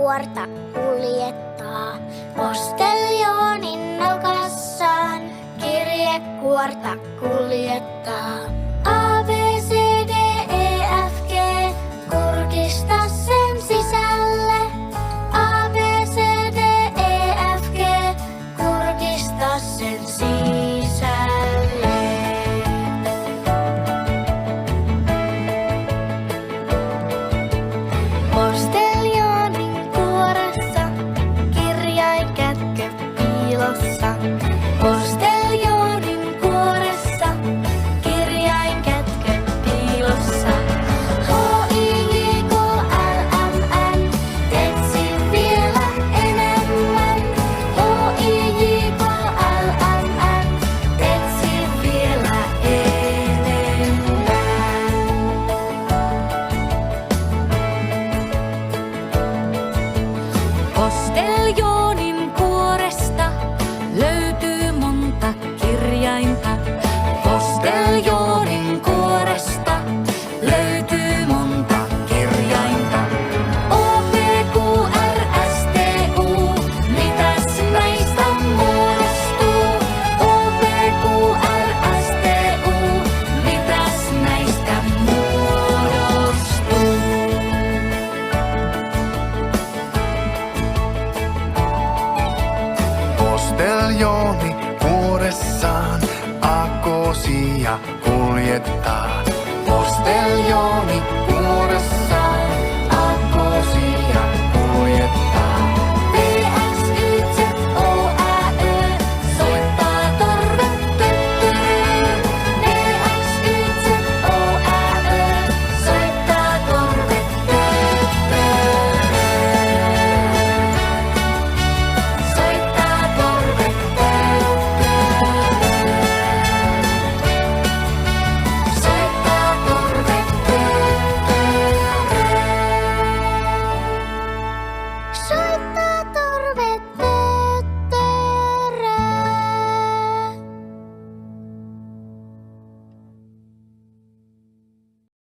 kuorta kuljettaa. Posteljoonin nokassaan kirjekuorta kuljettaa. A, B, C, D, E, F, G, kurkista sen sisälle. A, B, C, D, E, F, G, kurkista sen sisälle. Posteljoonin kuoressa kirjainkätkö piilossa. Posteljoonin kuoressa kirjainkätkö piilossa. H-I-J-K-L-M-N, etsi vielä enemmän. H-I-J-K-L-M-N, etsi vielä enemmän. Posteljoonin kuoresta löytyy monta kirjainta. Posteljoonin kuoresta löytyy monta kirjainta. O, P, Q, R, S, T, U, mitäs näistä muodostuu? O, P, Q, R, S, T, U, mitäs näistä muodostuu? Posteljooni kuoressaan aakkoosia kuljettaa. Posteljooni